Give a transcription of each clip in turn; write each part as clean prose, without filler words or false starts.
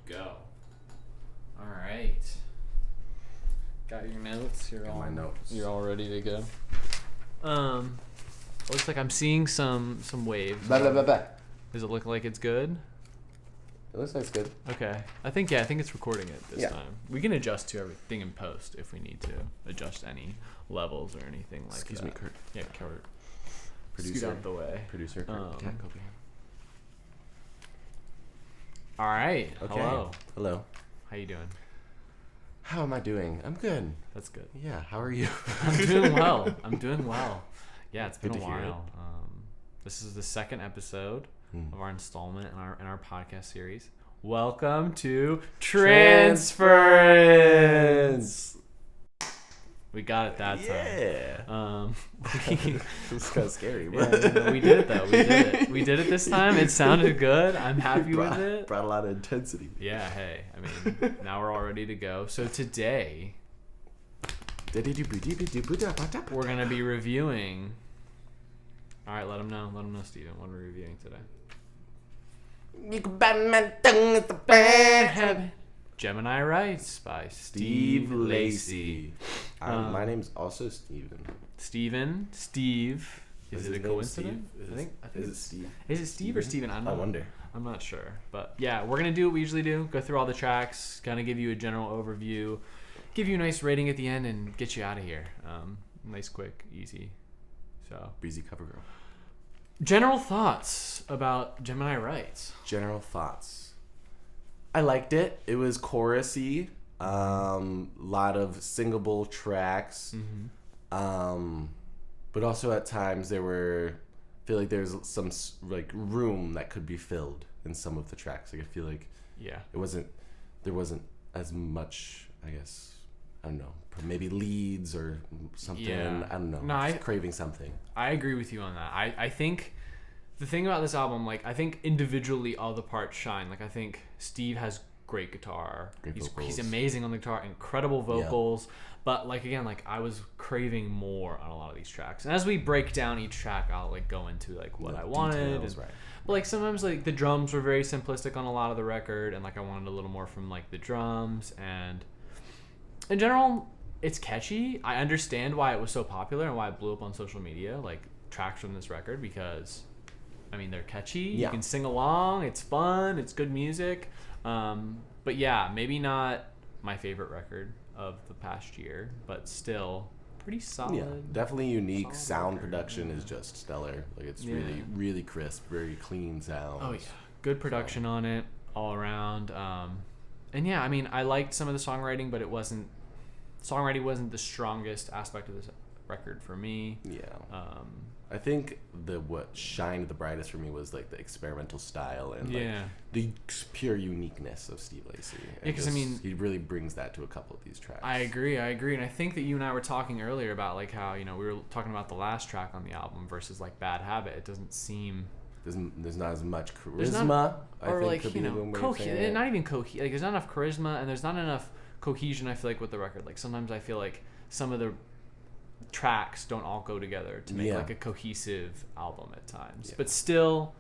Go. All right. Got your notes? My notes. You're all ready to go. Looks like I'm seeing some waves. Blah, blah, blah, blah. Does it look like it's good? It looks like it's good. Okay. I think it's recording it this time. We can adjust to everything in post if we need to adjust any levels or anything like Excuse that. me, Kurt. Yeah, Kurt. Producer. Scoot out the way. Producer Kurt. Cat Kobe. All right. Okay. Hello. Hello. How you doing? How am I doing? I'm good. That's good. Yeah. How are you? I'm doing well. Yeah, it's been Good a to hear while. This is the second episode of our installment in our podcast series. Welcome to Transference. We got it that time. Yeah. It was kind of scary, bro. Yeah, we did it though. We did it this time. It sounded good. I'm happy with it. Brought a lot of intensity. Yeah. Hey, I mean, now we're all ready to go. So today we're gonna be reviewing. All right, let them know, Steven. What are we reviewing today? Gemini Rights by Steve Lacy. My name's also Steven. Steve. Is it a coincidence? I think is it Steve? Is it Steve or Steven? I wonder. I'm not sure. But yeah, we're going to do what we usually do. Go through all the tracks, kind of give you a general overview, give you a nice rating at the end, and get you out of here. Nice, quick, easy. So Breezy cover girl. General thoughts about Gemini Rights. General thoughts. I liked it. It was chorusy. Lot of singable tracks. But also at times I feel like there's some like room that could be filled in some of the tracks. Like I feel like there wasn't as much, I guess, I don't know, maybe leads or something. Yeah. I don't know. No, just craving something. I agree with you on that. I think the thing about this album, like, I think individually all the parts shine. Like, I think Steve has great guitar. He's amazing on the guitar, incredible vocals. Yeah. But, like, again, like, I was craving more on a lot of these tracks. And as we break down each track, I'll, like, go into, like, what I wanted. Details, right. But, like, sometimes, like, the drums were very simplistic on a lot of the record. And, like, I wanted a little more from, like, the drums. And in general, it's catchy. I understand why it was so popular and why it blew up on social media, like, tracks from this record, because, I mean, they're catchy. Yeah. You can sing along. It's fun. It's good music. But yeah, maybe not my favorite record of the past year, but still pretty solid. Yeah, definitely unique. Sound production is just stellar. Like, it's really, really crisp, very clean sound. Oh yeah, good production on it all around. And yeah, I mean, I liked some of the songwriting, but songwriting wasn't the strongest aspect of this record for me. Yeah. I think what shined the brightest for me was like the experimental style and like the pure uniqueness of Steve Lacy. Yeah, because I mean, he really brings that to a couple of these tracks. I agree, and I think that you and I were talking earlier about like how, you know, we were talking about the last track on the album versus like Bad Habit. It doesn't seem there's not as much charisma. Or like, you know, not even like there's not enough charisma and there's not enough cohesion. I feel like with the record, like sometimes I feel like some of the tracks don't all go together to make like a cohesive album at times, but still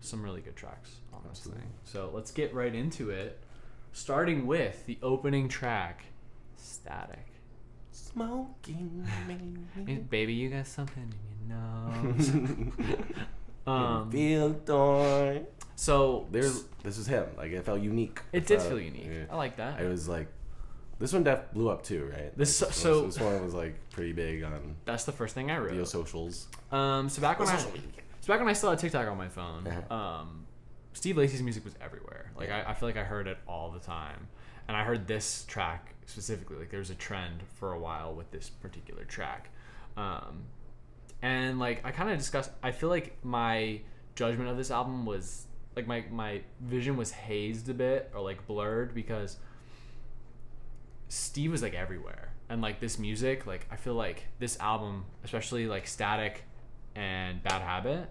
some really good tracks on this thing. So let's get right into it, starting with the opening track, Static. Smoking baby, you got something in your nose. Feel dark. So this is him. Like, it felt unique. It did feel unique. I like that. It was like, this one blew up too, right? This one was like pretty big on. That's the first thing I wrote. Video socials. So back when I still had TikTok on my phone, Steve Lacy's music was everywhere. Like I feel like I heard it all the time, and I heard this track specifically. Like, there's a trend for a while with this particular track, and like I kind of discussed. I feel like my judgment of this album was like my vision was hazed a bit or like blurred because Steve was like everywhere, and like this music, like I feel like this album, especially like Static and Bad Habit,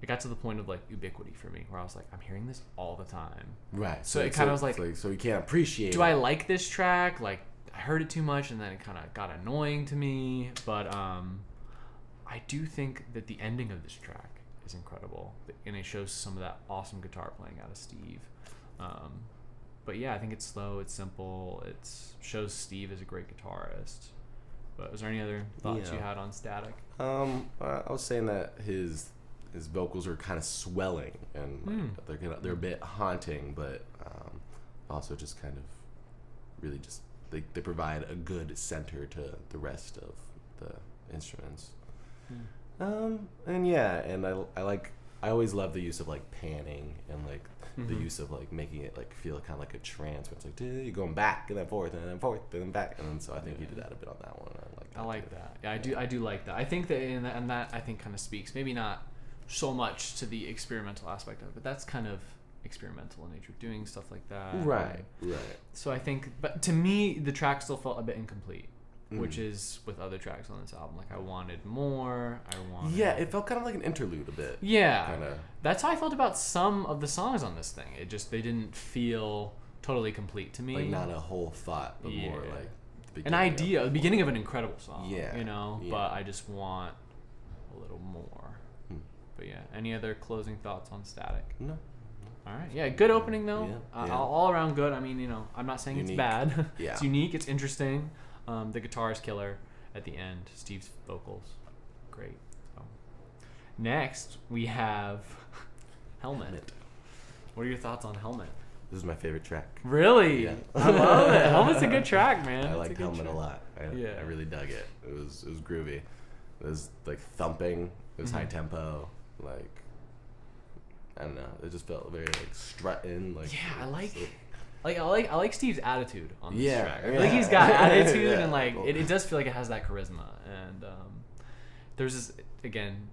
it got to the point of like ubiquity for me, where I was like, I'm hearing this all the time. Right. So it kind of was like, so you can't appreciate. Do I like this track? Like, I heard it too much, and then it kind of got annoying to me. But I do think that the ending of this track is incredible, and it shows some of that awesome guitar playing out of Steve. But yeah, I think it's slow, it's simple, it shows Steve is a great guitarist. But was there any other thoughts you had on Static? I was saying that his vocals are kind of swelling and they're a bit haunting, but also just kind of really just they provide a good center to the rest of the instruments. And I always love the use of like panning and like the use of like making it like feel kind of like a trance where it's like you're going back and then forth and then forth and then back, and then so I think he did that a bit on that one. I like that. Yeah, I do like that. I think that and that I think kind of speaks maybe not so much to the experimental aspect of it, but that's kind of experimental in nature, doing stuff like that. Right. So I think, but to me, the track still felt a bit incomplete, which is with other tracks on this album. Like I wanted more. Yeah, it felt kind of like an interlude a bit. Yeah, kinda. That's how I felt about some of the songs on this thing. They didn't feel totally complete to me. Like not a whole thought, but more like an idea, the beginning of an incredible song. Yeah, but I just want a little more. But yeah, any other closing thoughts on Static? No. All right. Yeah, good opening though. All around good. I mean, I'm not saying unique. It's bad. Yeah. It's unique. It's interesting. The guitar is killer at the end. Steve's vocals, great. Next, we have Helmet. What are your thoughts on Helmet? This is my favorite track. Really? Yeah. I love it. Helmet's a good track, man. I like Helmet a lot. I really dug it. It was groovy. It was like thumping. It was high tempo. Like I don't know. It just felt very like strutting. Like I like Steve's attitude on this track. I feel like he's got attitude and like it does feel like it has that charisma. And there's this again.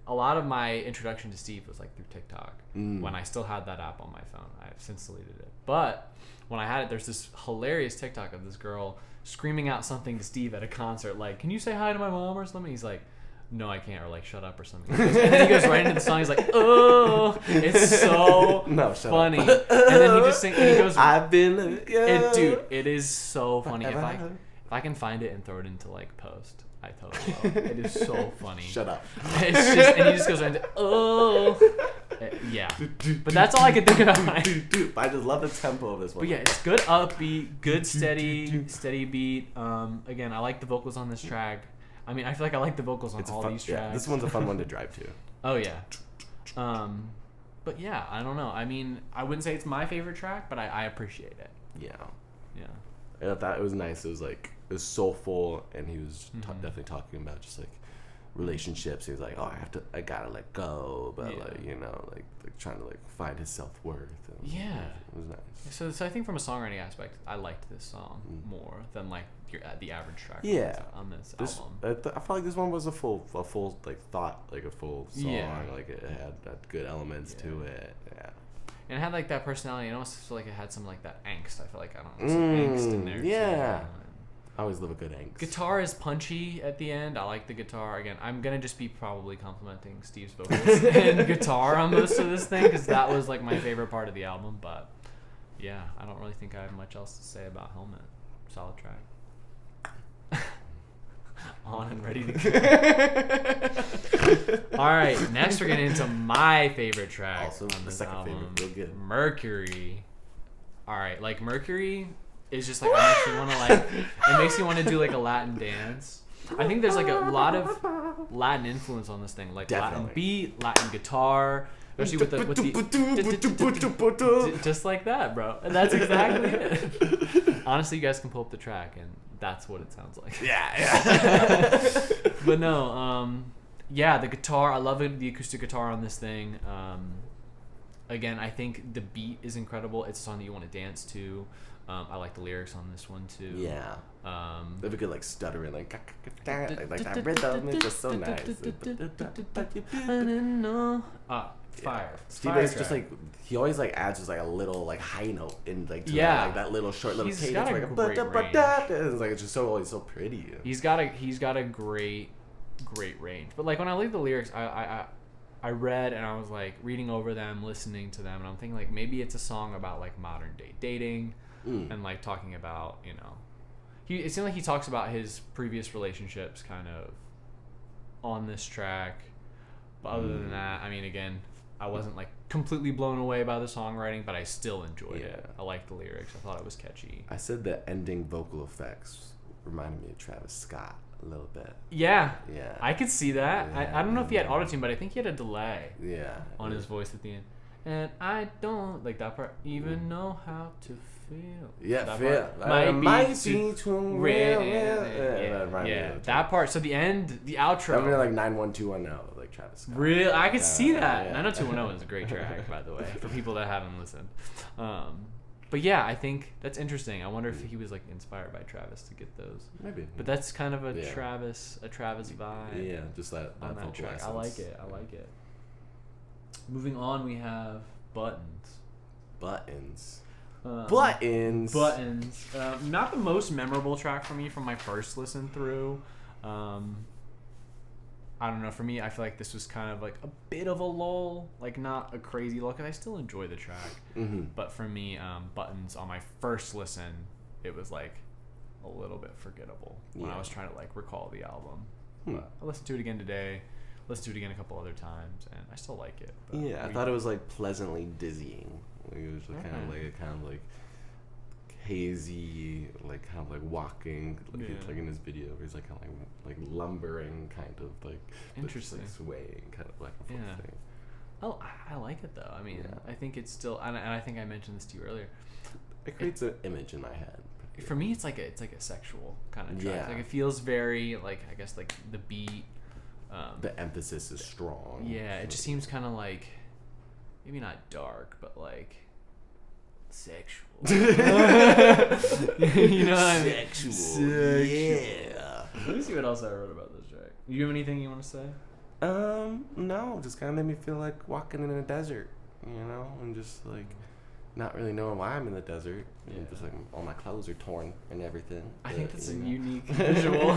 A lot of my introduction to Steve was like through TikTok when I still had that app on my phone. I've since deleted it. But when I had it, there's this hilarious TikTok of this girl screaming out something to Steve at a concert, like, "Can you say hi to my mom or something?" He's like, "No, I can't," or like, "Shut up," or something. And then he goes right into the song. He's like, "Oh, it's so funny." And then he just sings. And he goes, "I've been, dude, it is so funny. If I can find it and throw it into like post, I totally will. It is so funny. Shut up. It's just, and he just goes right into, "Oh." Yeah. But that's all I could think about. I just love the tempo of this one. But yeah, it's good upbeat, good steady beat. Again, I like the vocals on this track. I mean, I feel like I like the vocals on all these tracks. Yeah, this one's a fun one to drive to. Oh yeah. But yeah, I don't know. I mean, I wouldn't say it's my favorite track, but I appreciate it. Yeah. I thought it was nice. It was soulful, and he was definitely talking about just like relationships. He was like, "Oh, I gotta let go," but like like trying to like find his self-worth. It was nice. So I think from a songwriting aspect, I liked this song more than like the average track. On this album. I felt like this one was a full like thought, like a full song. Yeah. Like it had good elements to it. Yeah. And it had like that personality. I almost feel like it had some like that angst. I feel like some angst in there. Yeah. Too. I always love a good angst. Guitar is punchy at the end. I like the guitar. Again, I'm going to just be probably complimenting Steve's vocals and guitar on most of this thing because that was like my favorite part of the album. But yeah, I don't really think I have much else to say about Helmet. Solid track. On and ready to go. All right, next we're getting into my favorite track also on this second album. Favorite, real good. Mercury. All right, like Mercury is just like it makes you want to do like a Latin dance. I think there's like a lot of Latin influence on this thing, like Definitely. Latin beat, Latin guitar, especially with the just like that, bro. And that's exactly it. Honestly, you guys can pull up the track and that's what it sounds like. Yeah. But no, the guitar. I love the acoustic guitar on this thing. Again, I think the beat is incredible. It's a song that you want to dance to. I like the lyrics on this one too. Yeah. They have a good like stuttering like that rhythm. It's just so nice. Fire. Steve is just like he always like adds just like a little like high note in like to like that little short little cadence. It's like it's just so always so pretty. He's got a great range. But like when I look at the lyrics, I read and I was like reading over them, listening to them, and I'm thinking like maybe it's a song about like modern day dating and like talking about it seemed like he talks about his previous relationships kind of on this track. But other than that, I mean, again, I wasn't like completely blown away by the songwriting, but I still enjoyed it. I liked the lyrics. I thought it was catchy. I said the ending vocal effects reminded me of Travis Scott a little bit. Yeah. Yeah. I could see that. Yeah. I don't know if he had autotune, but I think he had a delay. Yeah. On his voice at the end. And I don't, like that part, even know how to feel. Yeah, that feel. Might be too real. Yeah. That part. So the end, the outro. I mean, like 91210, like Travis Scott. Real, I could see that. Yeah. 90210 is a great track, by the way, for people that haven't listened. But yeah, I think that's interesting. I wonder if he was like inspired by Travis to get those. Maybe. But that's kind of a Travis vibe. Yeah, just that on that track. Essence. I like it. Moving on, we have Buttons. Buttons. Not the most memorable track for me from my first listen through. I don't know. For me, I feel like this was kind of like a bit of a lull, like not a crazy lull, because I still enjoy the track. Mm-hmm. But for me, Buttons on my first listen, it was like a little bit forgettable when I was trying to like recall the album. But I listened to it again today. Listened to it again a couple other times, and I still like it. But I thought it was like pleasantly dizzying. Like, it was kind of like hazy, like kind of like walking, like in his video, where he's like kind of like lumbering, kind of like interesting, like swaying, kind of like a thing. Oh, I like it though. I mean, I think it's still, and I think I mentioned this to you earlier. It creates an image in my head. For me, it's like a sexual kind of track. Yeah. Like it feels very like, I guess, like the beat. The emphasis is strong. Yeah, it just seems kind of like, maybe not dark, but like sexual. You know what I mean? Sexual. Yeah. Let me see what else I wrote about this track. You have anything you want to say? No, just kind of made me feel like walking in a desert, you know, and just like not really knowing why I'm in the desert. Yeah. Just like all my clothes are torn and everything. I think that's a unique visual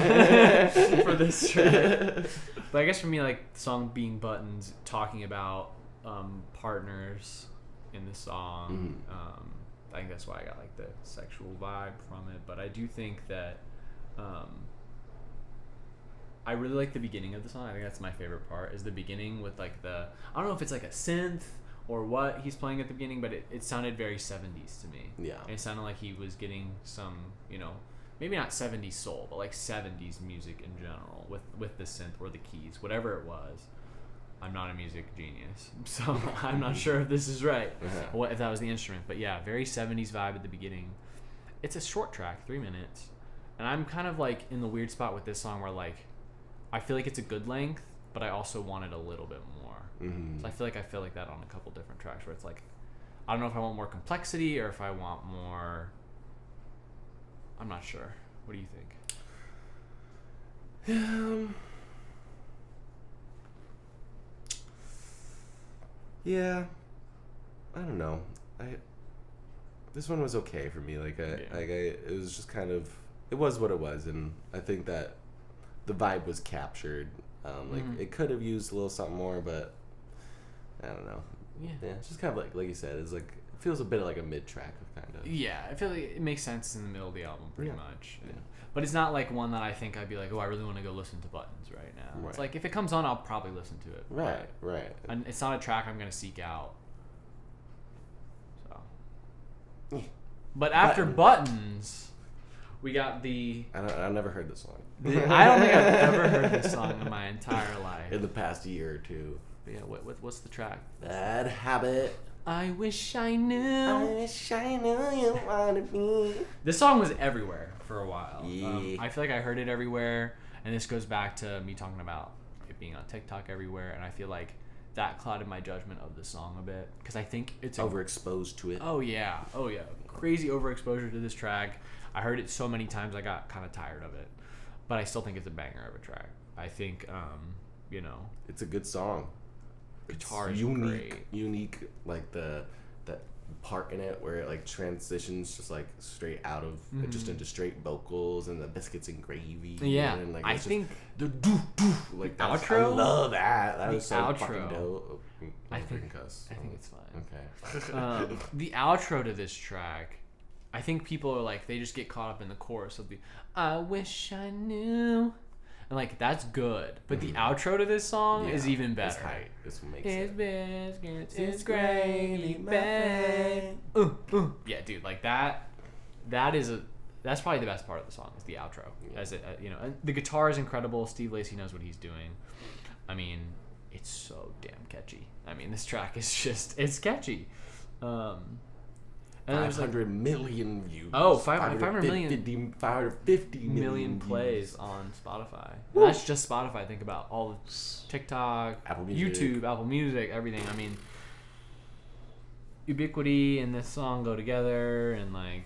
for this track. But I guess for me, like the song being Buttons, talking about partners in the song. I think that's why I got like the sexual vibe from it. But I do think that I really like the beginning of the song. I think that's my favorite part, is the beginning with like I don't know if it's like a synth or what he's playing at the beginning, but it sounded very 70s to me. Yeah. And it sounded like he was getting some, you know, maybe not 70s soul, but like 70s music in general with the synth or the keys, whatever it was. I'm not a music genius, so I'm not sure if this is right, if that was the instrument. But yeah, very 70s vibe at the beginning. It's a short track, 3 minutes. And I'm kind of like in the weird spot with this song where like I feel like it's a good length, but I also want it a little bit more. So I feel like that on a couple different tracks where it's like, I don't know if I want more complexity or if I want more, I'm not sure. What do you think? Yeah, I don't know. This one was okay for me. It was just kind of, it was what it was, and I think that the vibe was captured. It could have used a little something more, but I don't know. Yeah, it's just kind of like you said, it's like it feels a bit like a mid track kind of. Yeah, I feel like it makes sense in the middle of the album pretty much. Yeah. But it's not like one that I think I'd be like, oh, I really want to go listen to Buttons right now. Right. It's like if it comes on, I'll probably listen to it. Right. And it's not a track I'm gonna seek out. So. But after Buttons, we got the. I've never heard this song. I don't think I've ever heard this song in my entire life. In the past year or two. But yeah, what's the track? Bad Habit. I wish I knew. I wish I knew you wanted me. This song was everywhere for a while. Yeah. I feel like I heard it everywhere, and this goes back to me talking about it being on TikTok everywhere, and I feel like that clouded my judgment of the song a bit, because I think it's overexposed to it. Oh yeah, crazy overexposure to this track. I heard it so many times I got kind of tired of it, but I still think it's a banger of a track. I think it's a good song. Guitar is great. Unique, like that part in it where it like transitions just like straight out of just into straight vocals and the biscuits and gravy. Yeah, and, like, I think the doo like the outro. I love that. That was so outro. Fucking dope. I think it's fine. Okay. The outro to this track, I think people are like, they just get caught up in the chorus of the I wish I knew And like that's good, but the outro to this song is even better. It's hype. This makes it's biscuits, it's gravy, babe. Yeah, dude, like that's probably the best part of the song is the outro. As it, and the guitar is incredible. Steve Lacy knows what he's doing. I mean, it's so damn catchy. I mean, this track is it's catchy. And 500 million views. Oh, 500 million. 550 million plays on Spotify. That's just Spotify. Think about all of TikTok, Apple Music. YouTube, Apple Music, everything. I mean, Ubiquity and this song go together, and like,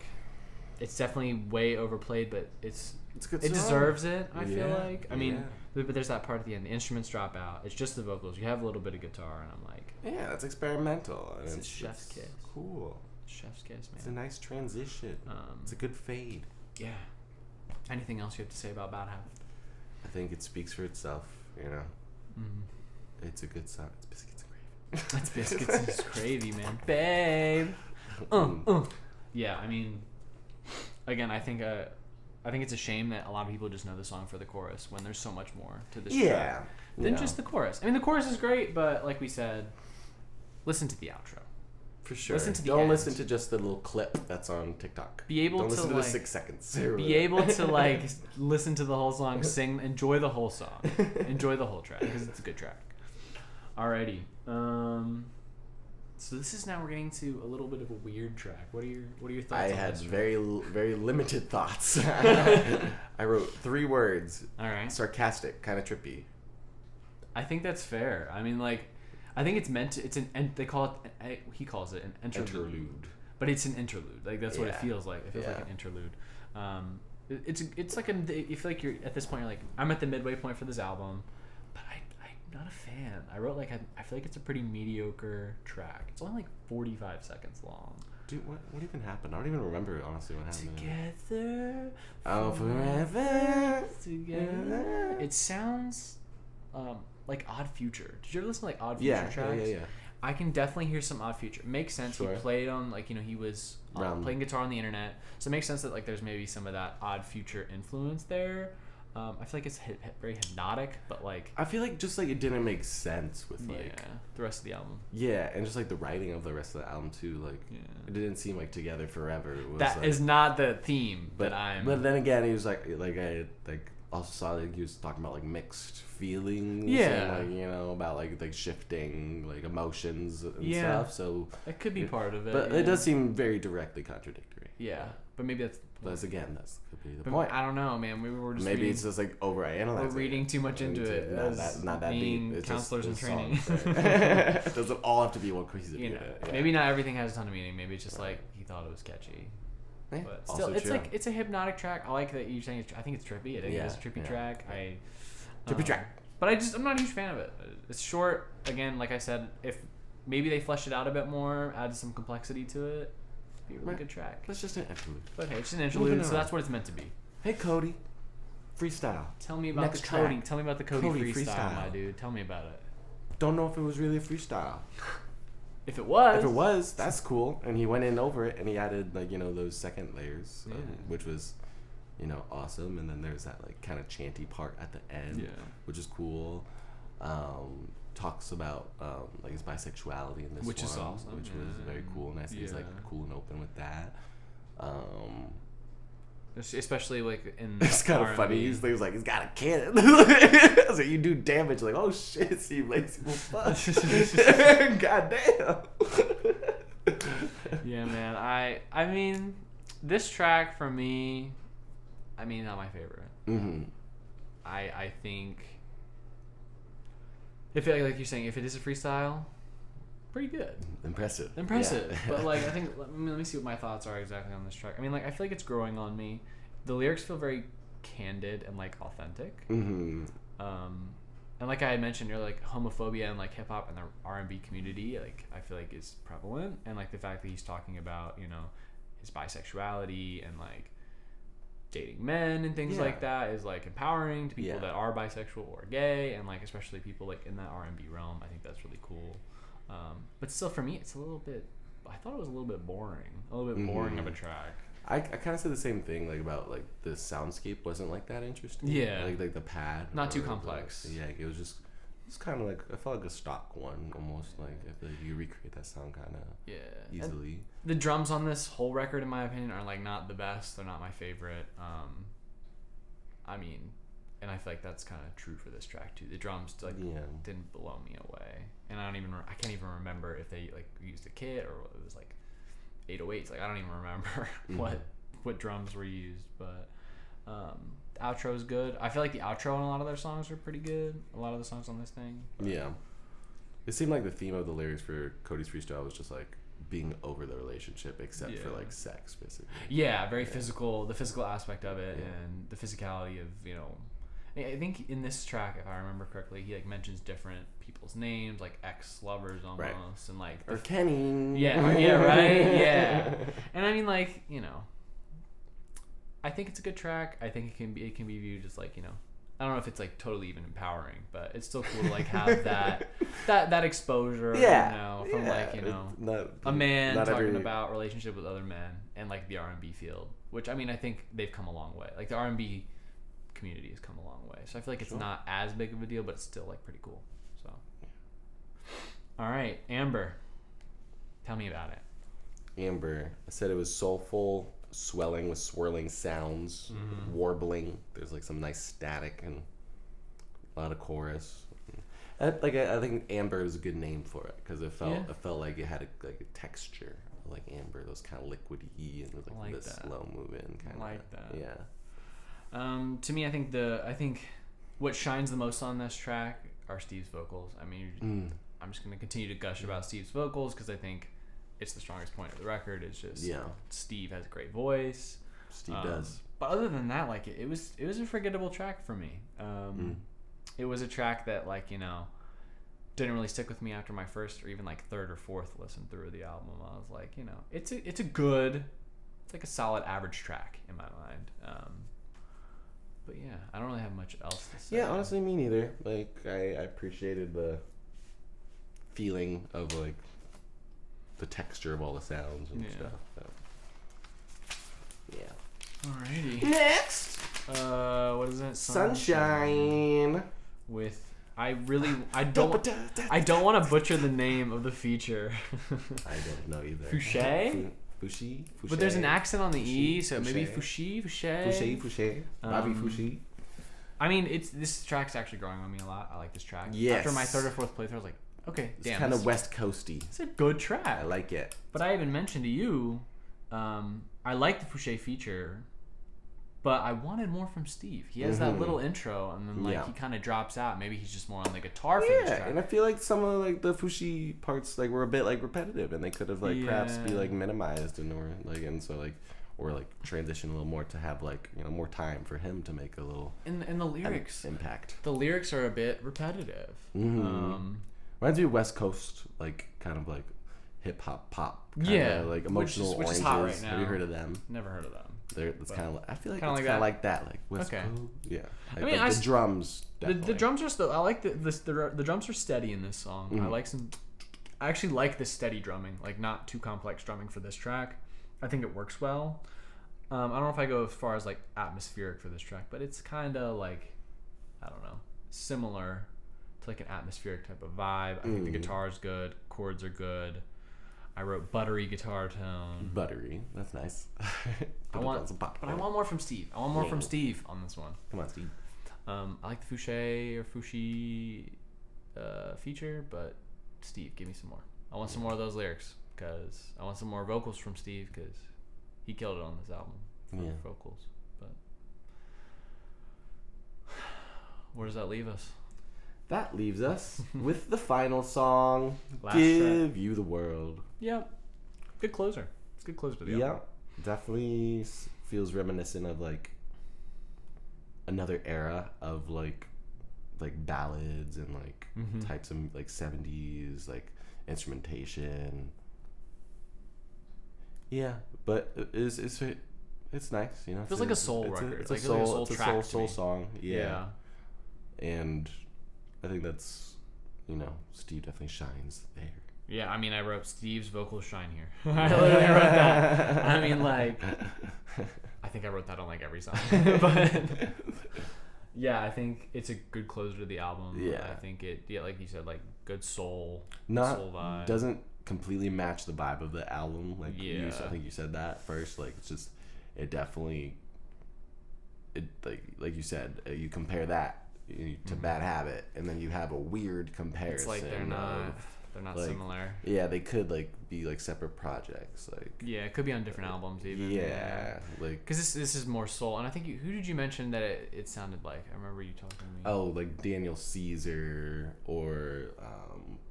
it's definitely way overplayed, but it's a good song. It deserves it. I feel like. I mean, but there's that part at the end. The instruments drop out. It's just the vocals. You have a little bit of guitar, and I'm like, yeah, that's experimental. It's a chef's kiss. Cool. Chef's kiss, man. It's a nice transition. It's a good fade. Yeah. Anything else you have to say about Bad Habit? I think it speaks for itself. It's a good song. It's biscuits and gravy. It's biscuits and gravy, man. Babe. Yeah, I mean, again, I think it's a shame that a lot of people just know the song for the chorus when there's so much more to this track than just the chorus. I mean, the chorus is great, but like we said, listen to the outro. For sure. Don't listen to just the little clip that's on TikTok. Don't listen to the 6 seconds. Be able to like listen to the whole song, sing, enjoy the whole song, enjoy the whole track because it's a good track. Alrighty. So this is now we're getting to a little bit of a weird track. What are your thoughts? I had very limited thoughts. I wrote 3 words. All right. Sarcastic, kind of trippy. I think that's fair. I mean, like. I think it's meant to. They call it. He calls it an interlude. But it's an interlude. Like that's what it feels like. It feels like an interlude. It's like you feel like you're at this point. You're like, I'm at the midway point for this album, but I'm not a fan. I wrote like I feel like it's a pretty mediocre track. It's only like 45 seconds long. Dude, what even happened? I don't even remember honestly what happened. Together. Forever. Together. It sounds. Like Odd Future. Did you ever listen to like Odd Future tracks? Yeah. I can definitely hear some Odd Future. Makes sense. Sure. He played on like he was playing guitar on the internet, so it makes sense that like there's maybe some of that Odd Future influence there. I feel like it's very hypnotic, but like I feel like just like it didn't make sense with like the rest of the album. Yeah, and just like the writing of the rest of the album too. Like it didn't seem like Together Forever. It was, that like, is not the theme. But then again, he was like I also saw like he was talking about like mixed feelings. Yeah. And, like about like shifting like emotions and stuff. So that could be part of it. But it does seem very directly contradictory. Yeah, but maybe that's. That's could be the point. I don't know, man. Maybe we're just it's just like overanalyzing. We're reading too much into it. Not that deep. It's counselors in training. It doesn't all have to be one cohesive. Maybe not everything has a ton of meaning. Maybe it's just like he thought it was catchy. Yeah, but still, it's like it's a hypnotic track. I like that you're saying. I think it's trippy. I think it is a trippy track. Trippy track. But I'm not a huge fan of it. It's short. Again, like I said, if maybe they fleshed it out a bit more, added some complexity to it. Be a really good track. It's just an interlude. But hey, it's just an interlude, so that's what it's meant to be. Hey Cody, freestyle. Tell me about the Cody. Tell me about the Cody freestyle, my dude. Tell me about it. Don't know if it was really a freestyle. If it was, that's cool. And he went in over it, and he added those second layers, which was, awesome. And then there's that like kind of chanty part at the end, which is cool. Talks about like his bisexuality in this which is awesome, which was very cool. Nice. He's like cool and open with that. Especially like in it's kind of funny. He's like he's got a cannon. I was like, you do damage. Like, oh shit, Steve Lacy will fuck. God damn. Yeah, man. I mean, this track for me, not my favorite. Mm-hmm. I think. If it, like you're saying, if it is a freestyle, pretty good. Impressive. Yeah. But like I think, let me see what my thoughts are exactly on this track. I feel like it's growing on me. The lyrics feel very candid and like authentic. Mm-hmm. And like I had mentioned earlier, like homophobia and like hip hop and the R&B community, like I feel like is prevalent, and like the fact that he's talking about his bisexuality and like dating men and things like that is like empowering to people that are bisexual or gay, and like especially people like in that R&B realm. I think that's really cool. But still, for me, it's a little bit. I thought it was a little bit boring. A little bit boring of a track. I kind of said the same thing, like, about, like, the soundscape wasn't, like, that interesting. Yeah. Like the pad. Not too complex. Yeah, it was just, it's kind of like, I felt like a stock one, almost. Like, I feel like you recreate that sound kind of easily. And the drums on this whole record, in my opinion, are, like, not the best. They're not my favorite. I mean, and I feel like that's kind of true for this track, too. The drums, like, didn't blow me away. And I can't even remember if they, like, used a kit or it was, like, 808s. Like, I don't even remember what drums were used, but the outro is good. I feel like the outro in a lot of their songs are pretty good. A lot of the songs on this thing. But. Yeah. It seemed like the theme of the lyrics for Cody's freestyle was just like being over the relationship, except for like sex, basically. Yeah, very physical. The physical aspect of it and the physicality of, you know. I think in this track, if I remember correctly, he like mentions different people's names, like ex-lovers almost, and like or Kenny. Yeah, right, yeah. And I mean, like, you know, I think it's a good track. I think it can be viewed as like, you know, I don't know if it's like totally even empowering, but it's still cool to like have that exposure, you know, from like, you know, a man talking about relationship with other men and like the R&B field, which I mean, I think they've come a long way. Like the R&B community has come a long way, so I feel like it's not as big of a deal, but it's still like pretty cool. So, all right, Amber, tell me about it. Amber, I said it was soulful, swelling with swirling sounds, warbling. There's like some nice static and a lot of chorus. I think Amber is a good name for it because it felt like it had a texture, like amber, those kind of liquidy and like this slow moving kind of. Like that. Yeah. To me, I think what shines the most on this track are Steve's vocals. I mean, I'm just gonna continue to gush about Steve's vocals because I think it's the strongest point of the record. It's just Steve has a great voice. Steve does. But other than that, like it was a forgettable track for me. It was a track that, like, you know, didn't really stick with me after my first or even like third or fourth listen through the album. I was like, you know, it's like a solid average track in my mind. But yeah, I don't really have much else to say. Yeah, honestly, me neither. Like, I appreciated the feeling of like the texture of all the sounds and stuff. So. Yeah. Alrighty. Next. What is it? Sunshine. With I don't want to butcher the name of the feature. I don't know either. Fouché? Fouché. But there's an accent on the E, so maybe Fouché. Bobby Fouché. I mean, this track's actually growing on me a lot. I like this track. Yes. After my third or fourth playthrough, I was like, okay, it's kind of West Coasty. It's a good track. I like it. But I even mentioned to you, I like the Fouché feature, but I wanted more from Steve. He has that little intro, and then he kind of drops out. Maybe he's just more on the guitar for this track. Yeah, and I feel like some of like the Fouché parts like were a bit like repetitive, and they could have like perhaps be like minimized or transition a little more to have like, you know, more time for him to make a little and the lyrics impact. The lyrics are a bit repetitive. Reminds me of West Coast, like kind of like hip hop pop. Kinda, like Emotional which Oranges. Is hot right now. Have you heard of them? Never heard of them. It's kind of. I feel like it's kind of like that, like West Coast. Yeah. Like, I mean, the drums. The drums are still. I like the drums are steady in this song. I actually like the steady drumming, like not too complex drumming for this track. I think it works well. I don't know if I go as far as like atmospheric for this track, but it's kind of like, I don't know, similar to like an atmospheric type of vibe. I think the guitar is good, chords are good. I wrote buttery guitar tone. Buttery, that's nice. I want more from Steve. I want more from Steve on this one. Come on, Steve. I like the Fouché feature, but Steve, give me some more. I want some more of those lyrics because I want some more vocals from Steve because he killed it on this album for vocals. But where does that leave us? That leaves us with the final song, Last Give track. You the World. Yep. Good closer. It's a good closer to the album. Yeah. Definitely feels reminiscent of like another era of like ballads and like types of like 70s like instrumentation. Yeah, but it's nice, you know. It feels like a soul record. It's a soul song. Yeah. And I think that's, you know, Steve definitely shines there. Yeah, I mean, I wrote Steve's vocals shine here. I literally wrote that. I mean, like, think I wrote that on like every song. But yeah, I think it's a good closer to the album. Yeah. I think like you said, like good soul vibe. Doesn't completely match the vibe of the album. Like I think you said that first. Like it's just, it definitely, like you said, you compare that to Bad Habit, and then you have a weird comparison. It's like they're not like, similar. Yeah, they could like be like separate projects. Like it could be on different albums even. Yeah, like because this is more soul, and I think who did you mention that it sounded like? I remember you talking to me. Oh, like Daniel Caesar or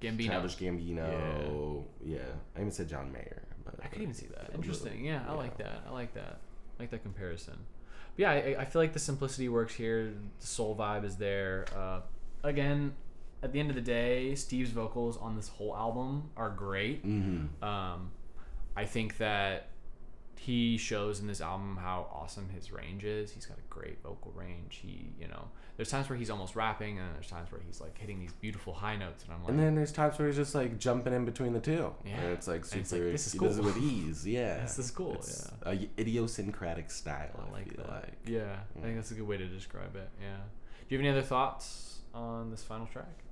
Gambino. Childish Gambino. Yeah, I even said John Mayer. But I could even see that. Interesting. I like that. I like that comparison. But yeah, I feel like the simplicity works here. The soul vibe is there. Again, at the end of the day, Steve's vocals on this whole album are great. Mm-hmm. I think that he shows in this album how awesome his range is. He's got a great vocal range. There's times where he's almost rapping, and there's times where he's like hitting these beautiful high notes, and I'm like. And then there's times where he's just like jumping in between the two. Yeah, and it's like super. It's like, this is he cool. does it with ease. Yeah, this is cool. It's a idiosyncratic style. I like that. Like. Yeah, I think that's a good way to describe it. Yeah. Do you have any other thoughts on this final track?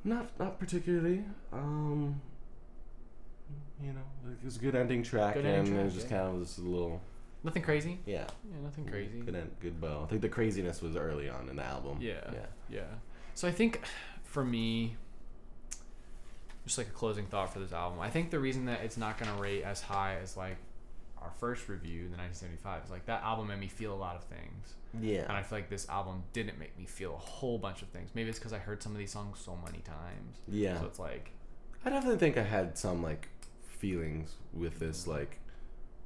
Not particularly. It was a good ending track, and it was just kind of this little. Nothing crazy. Yeah, nothing crazy. Good bow. I think the craziness was early on in the album. Yeah. So I think for me, just like a closing thought for this album, I think the reason that it's not gonna rate as high as like our first review, the 1975, is like that album made me feel a lot of things. Yeah. And I feel like this album didn't make me feel a whole bunch of things. Maybe it's because I heard some of these songs so many times. Yeah. So it's like, I definitely think I had some like feelings with this, like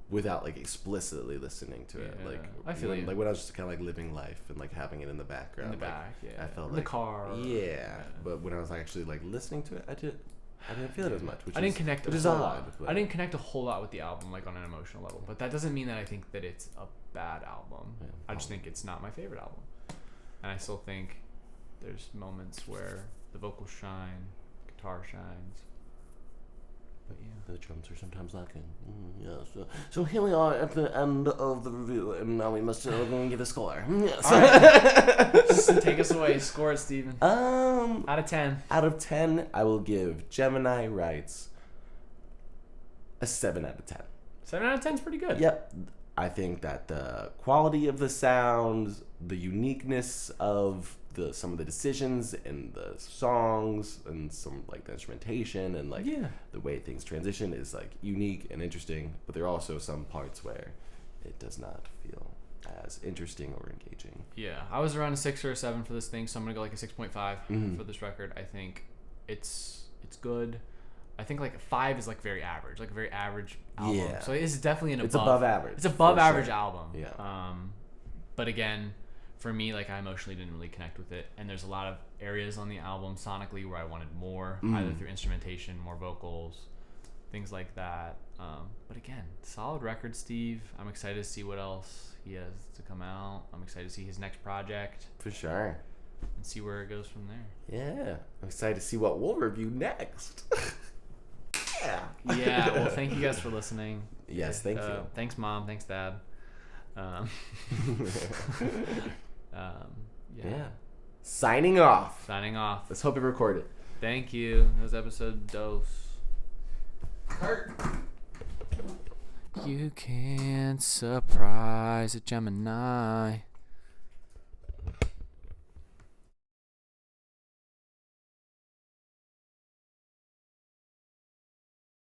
without like explicitly listening to it. Like I feel like when I was just kind of like living life and like having it in the background. In the back, I felt in like the car. Yeah. But when I was actually like listening to it, I didn't feel it as much. I didn't connect a whole lot. I didn't connect a whole lot with the album, like on an emotional level. But that doesn't mean that I think that it's a bad album. Yeah, I just think it's not my favorite album. And I still think there's moments where the vocals shine, guitar shines. But yeah, the drums are sometimes lacking. So here we are at the end of the review, and now we must give a score. Yes. All right. Just take us away. Score it, Steven. Out of 10. Out of 10, I will give Gemini Writes a 7 out of 10. 7 out of 10 is pretty good. Yep. I think that the quality of the sounds, the uniqueness of some of the decisions in the songs, and some like the instrumentation and like the way things transition is like unique and interesting. But there are also some parts where it does not feel as interesting or engaging. Yeah, I was around a 6 or a 7 for this thing, so I'm gonna go like a 6.5 for this record. I think it's good. I think like 5 is like very average, like a very average album. Yeah. So it's definitely it's above average. It's above average album. Yeah. But again, for me, like I emotionally didn't really connect with it, and there's a lot of areas on the album sonically where I wanted more, either through instrumentation, more vocals, things like that. But again, solid record, Steve. I'm excited to see what else he has to come out. I'm excited to see his next project. For sure. And see where it goes from there. Yeah. I'm excited to see what we'll review next. Yeah, well, thank you guys for listening. Yes, thank you. Thanks, Mom. Thanks, Dad. Yeah. Signing off. Let's hope it recorded. Thank you. That was episode dos. Kurt. You can't surprise a Gemini.